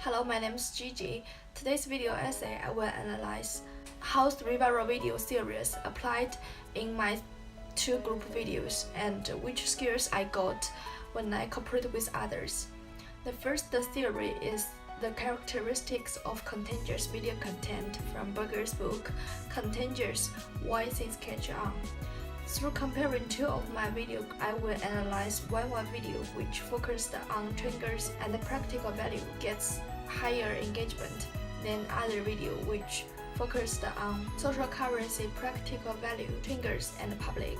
Hello, my name is Gigi. Today's video essay I will analyze how the viral video series applied in my two group videos and which skills I got when I cooperate with others. The first theory is the characteristics of contagious video content from Berger's book, Contagious: Why Things Catch On. Through comparing two of my videos, I will analyze why one video which focused on triggers and practical value gets higher engagement than other video which focused on social currency, practical value, triggers, and public.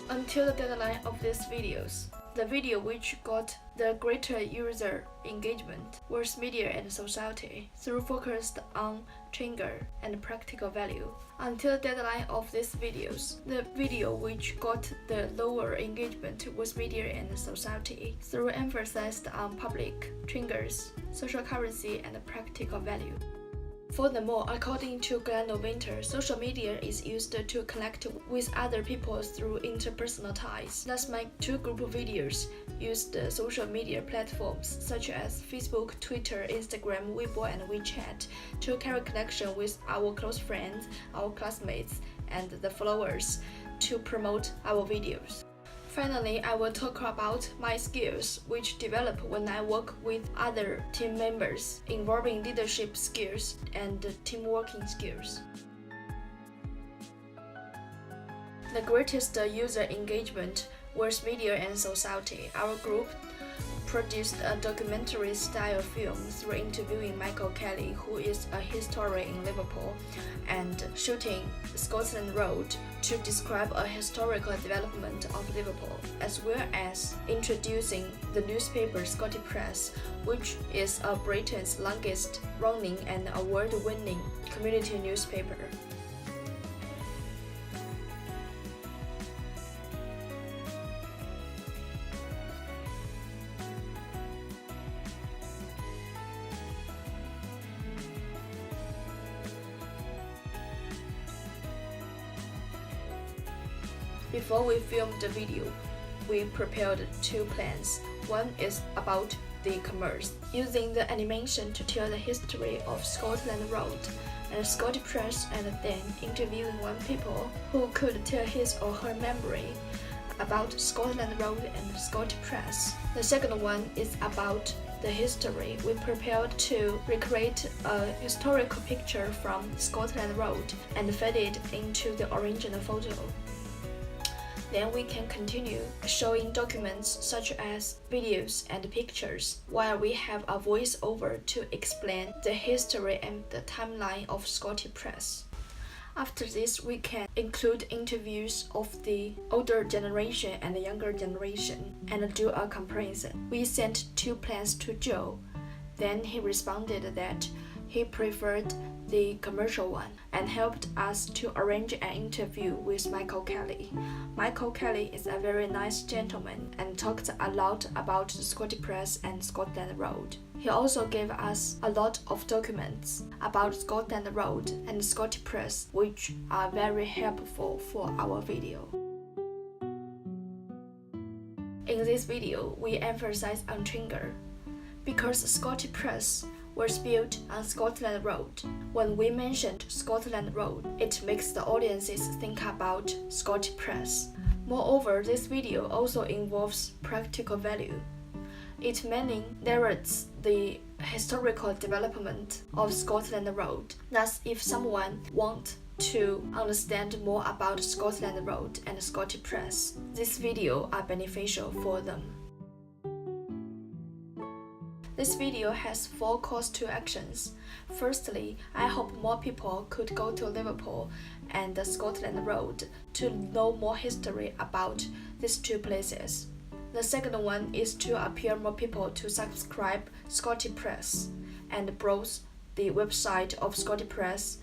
Until the deadline of these videos, the video which got the greater user engagement was media and society, through focused on trigger and practical value. Until the deadline of these videos, the video which got the lower engagement was media and society, through emphasized on public, triggers, social currency, and practical value. Furthermore, according to Glenn Winter, social media is used to connect with other people through interpersonal ties. Thus, my two group videos used social media platforms such as Facebook, Twitter, Instagram, Weibo, and WeChat to carry connection with our close friends, our classmates, and the followers to promote our videos. Finally, I will talk about my skills which develop when I work with other team members, involving leadership skills and teamworking skills. The greatest user engagement was media and society. Our group produced a documentary-style film through interviewing Michael Kelly, who is a historian in Liverpool, and shooting Scotland Road to describe a historical development of Liverpool, as well as introducing the newspaper Scottish Press, which is Britain's longest-running and award-winning community newspaper. Before we filmed the video, we prepared two plans. One is about the commerce, using the animation to tell the history of Scotland Road and Scottish Press, and then interviewing one people who could tell his or her memory about Scotland Road and Scottish Press. The second one is about the history. We prepared to recreate a historical picture from Scotland Road and fed it into the original photo. Then we can continue showing documents such as videos and pictures, while we have a voiceover to explain the history and the timeline of Scottish Press. After this, we can include interviews of the older generation and the younger generation and do a comparison. We sent two plans to Joe. Then he responded that he preferred the commercial one and helped us to arrange an interview with Michael Kelly. Michael Kelly is a very nice gentleman and talked a lot about the Scottish Press and Scotland Road. He also gave us a lot of documents about Scotland Road and Scottish Press, which are very helpful for our video. In this video, we emphasize on trigger, because Scottish Press was built on Scotland Road. When we mentioned Scotland Road, it makes the audiences think about Scottish Press. Moreover, this video also involves practical value. It mainly narrates the historical development of Scotland Road. Thus, if someone wants to understand more about Scotland Road and Scottish Press, this video are beneficial for them. This video has 4 calls to actions. Firstly, I hope more people could go to Liverpool and the Scotland Road to know more history about these two places. The second one is to appeal more people to subscribe Scottish Press and browse the website of Scottish Press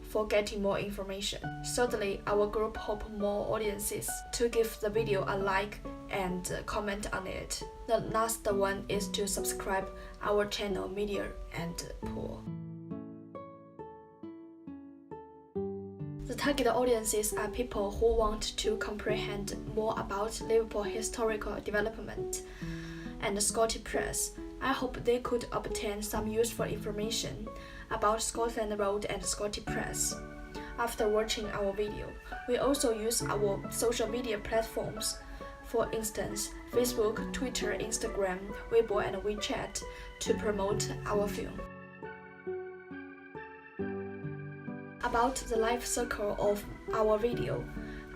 for getting more information. Thirdly, our group hope more audiences to give the video a like and comment on it. The last one is to subscribe our channel Media and Pool. The target audiences are people who want to comprehend more about Liverpool historical development and Scottish Press I hope they could obtain some useful information about Scotland Road and Scottish Press. After watching our video, we also use our social media platforms, for instance, Facebook, Twitter, Instagram, Weibo, and WeChat, to promote our film. About the life cycle of our video,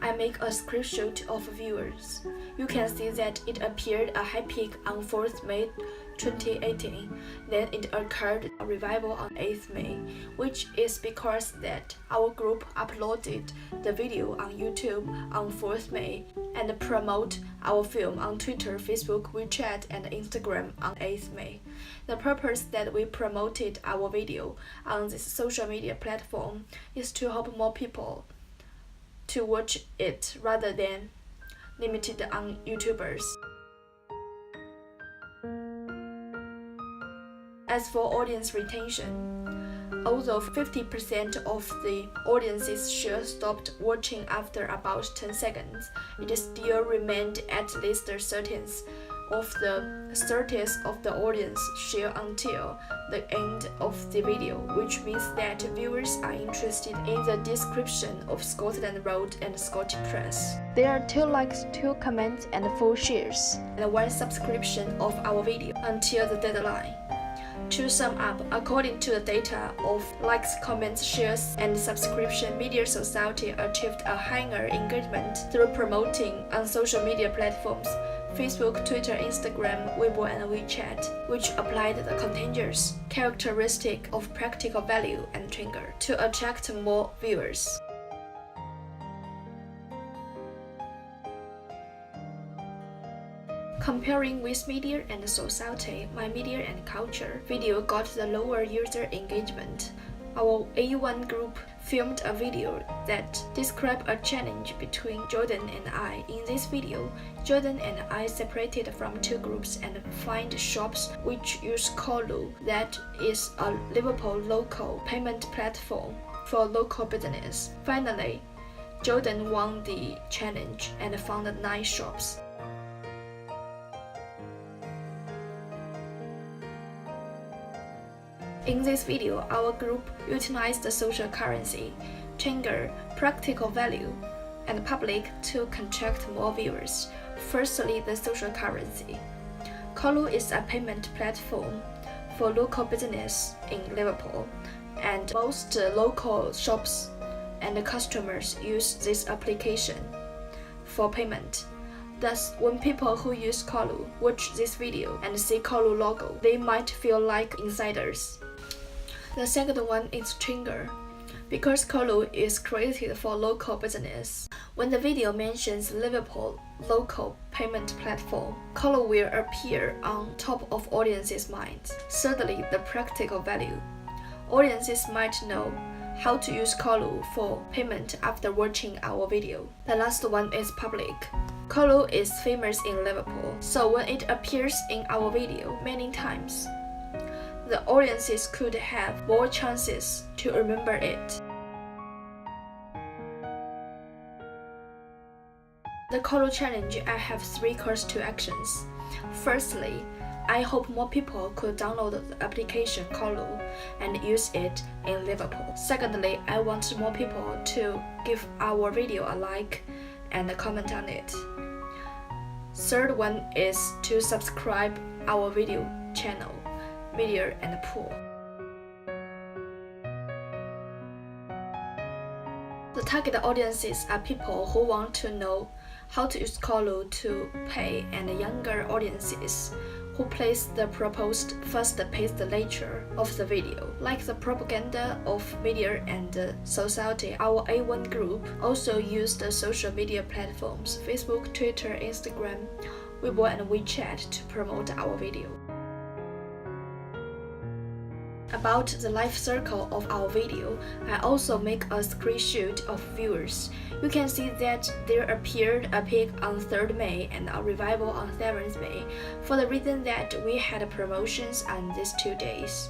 I make a screenshot of viewers. You can see that it appeared a high peak on 4th May 2018, then it occurred a revival on 8th May, which is because that our group uploaded the video on YouTube on 4th May and promote our film on Twitter, Facebook, WeChat, and Instagram on 8th May. The purpose that we promoted our video on this social media platform is to help more people to watch it rather than limited on YouTubers. As for audience retention, although 50% of the audience's share stopped watching after about 10 seconds, it still remained at least a thirtieth of the audience share until the end of the video, which means that viewers are interested in the description of Scotland Road and Scottish Press. There are 2 likes, 2 comments, and 4 shares, and 1 subscription of our video until the deadline. To sum up, according to the data of likes, comments, shares, and subscription, Media Society achieved a higher engagement through promoting on social media platforms Facebook, Twitter, Instagram, Weibo, and WeChat, which applied the contagious characteristic of practical value and trigger to attract more viewers. Comparing with Media and Society, My Media and Culture video got the lower user engagement. Our A1 group filmed a video that described a challenge between Jordan and I. In this video, Jordan and I separated from 2 groups and find shops which use Colu, that is a Liverpool local payment platform for local business. Finally, Jordan won the challenge and found 9 shops. In this video, our group utilized the social currency, Chinger, practical value, and public to attract more viewers. Firstly, the social currency. Colu is a payment platform for local business in Liverpool, and most local shops and customers use this application for payment. Thus, when people who use Colu watch this video and see Colu logo, they might feel like insiders. The second one is Chinger, because Colu is created for local business. When the video mentions Liverpool local payment platform, Colu will appear on top of audiences' minds. Thirdly, the practical value. Audiences might know how to use Colu for payment after watching our video. The last one is public. Colu is famous in Liverpool, so when it appears in our video many times, the audiences could have more chances to remember it. The Colu challenge, I have 3 calls to actions. Firstly, I hope more people could download the application Colu and use it in Liverpool. Secondly, I want more people to give our video a like and comment on it. Third one is to subscribe our video channel, Video and Pool. The target audiences are people who want to know how to use Colu to pay, and younger audiences who place the proposed fast-paced nature of the video. Like the propaganda of Media and Society, our A1 group also used the social media platforms Facebook, Twitter, Instagram, Weibo, and WeChat to promote our video. About the life cycle of our video, I also make a screenshot of viewers. You can see that there appeared a peak on 3rd May and a revival on 7th May, for the reason that we had promotions on these 2 days.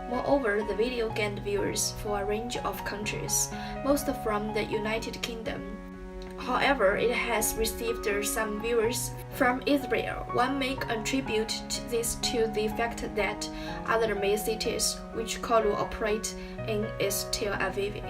Moreover, the video gained viewers for a range of countries, most from the United Kingdom. However, it has received some viewers from Israel. One may attribute this to the fact that other main cities which Kolu operate in is Tel Aviv.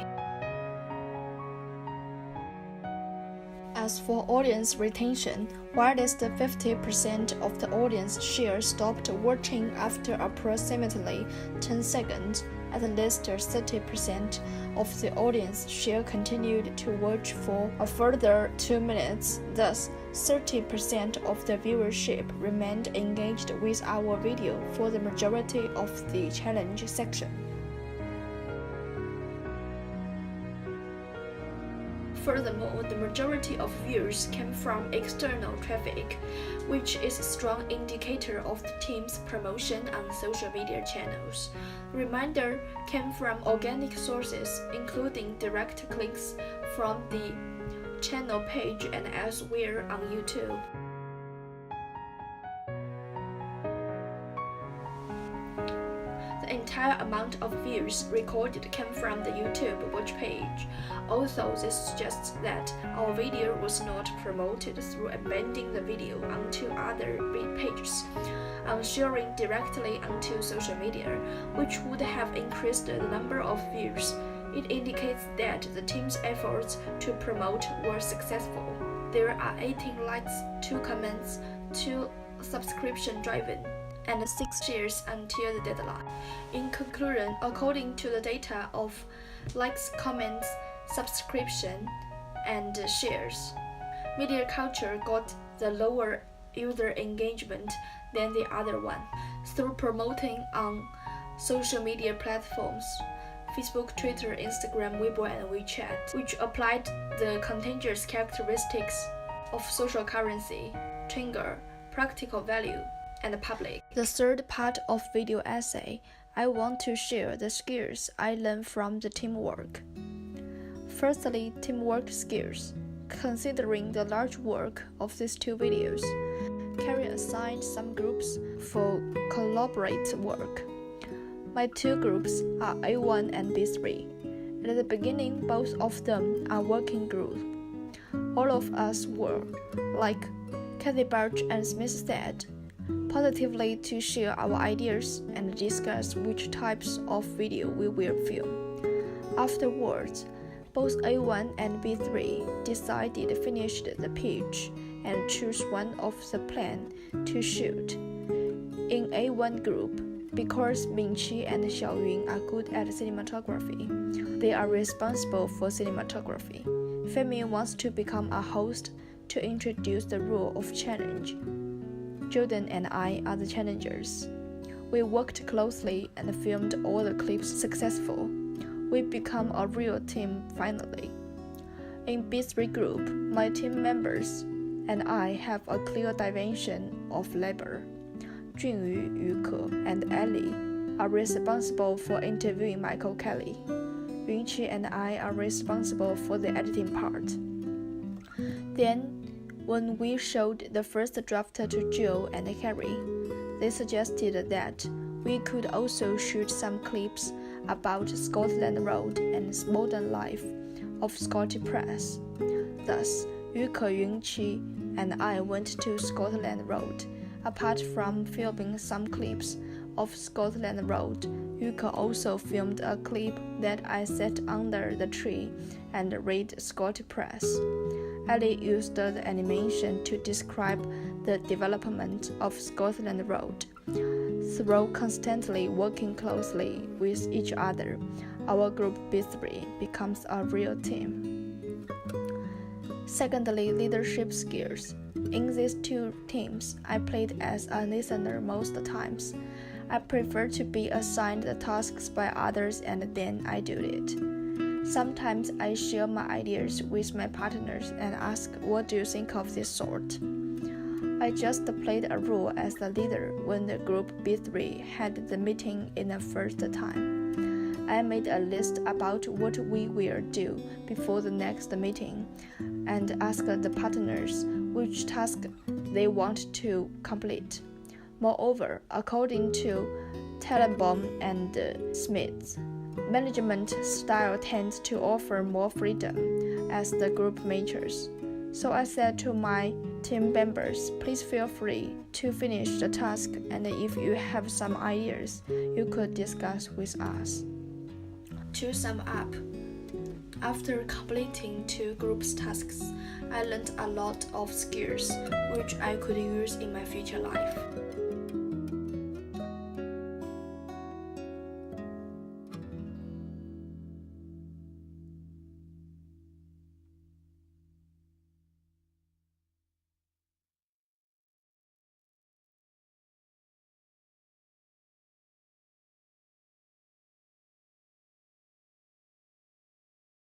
As for audience retention, while least 50% of the audience share stopped watching after approximately 10 seconds, at least 30% of the audience share continued to watch for a further 2 minutes. Thus, 30% of the viewership remained engaged with our video for the majority of the challenge section. Furthermore, the majority of views came from external traffic, which is a strong indicator of the team's promotion on social media channels. The remainder came from organic sources, including direct clicks from the channel page and elsewhere on YouTube. The entire amount of views recorded came from the YouTube watch page. Also, this suggests that our video was not promoted through embedding the video onto other pages and sharing directly onto social media, which would have increased the number of views. It indicates that the team's efforts to promote were successful. There are 18 likes, 2 comments, 2 subscription-driven, and 6 shares until the deadline. In conclusion, according to the data of likes, comments, subscription, and shares, media culture got the lower user engagement than the other one. Through promoting on social media platforms, Facebook, Twitter, Instagram, Weibo, and WeChat, which applied the contagious characteristics of social currency, trigger, practical value, and public. The third part of video essay, I want to share the skills I learned from the teamwork. Firstly, teamwork skills. Considering the large work of these 2 videos, Carrie assigned some groups for collaborative work. My 2 groups are A1 and B3. At the beginning, both of them are working groups. All of us were, like Kathy Birch and Smith said, positively to share our ideas and discuss which types of video we will film. Afterwards, both A1 and B3 decided to finish the pitch and choose one of the plan to shoot. In A1 group, because Mingqi and Xiaoyun are good at cinematography, they are responsible for cinematography. Feimin wants to become a host to introduce the rule of challenge. Jordan and I are the challengers. We worked closely and filmed all the clips successful. We become a real team finally. In B3 group, my team members and I have a clear division of labor. Junyu, Yuke, and Ellie are responsible for interviewing Michael Kelly. Yunqi and I are responsible for the editing part. Then, when we showed the first draft to Joe and Carrie, they suggested that we could also shoot some clips about Scotland Road and modern life of Scotty Press. Thus, Yuke, Yunqi, and I went to Scotland Road. Apart from filming some clips of Scotland Road, Yuke also filmed a clip that I sat under the tree and read Scotty Press. Ellie used the animation to describe the development of Scotland Road. Through constantly working closely with each other, our group B3 becomes a real team. Secondly, leadership skills. In these 2 teams, I played as a listener most times. I prefer to be assigned the tasks by others and then I do it. Sometimes I share my ideas with my partners and ask, what do you think of this sort? I just played a role as the leader when the group B3 had the meeting in the first time. I made a list about what we will do before the next meeting and asked the partners which task they want to complete. Moreover, according to Tellenbaum and Smith. Management style tends to offer more freedom as the group matures. So I said to my team members, please feel free to finish the task, and if you have some ideas, you could discuss with us. To sum up, after completing 2 group tasks, I learned a lot of skills which I could use in my future life.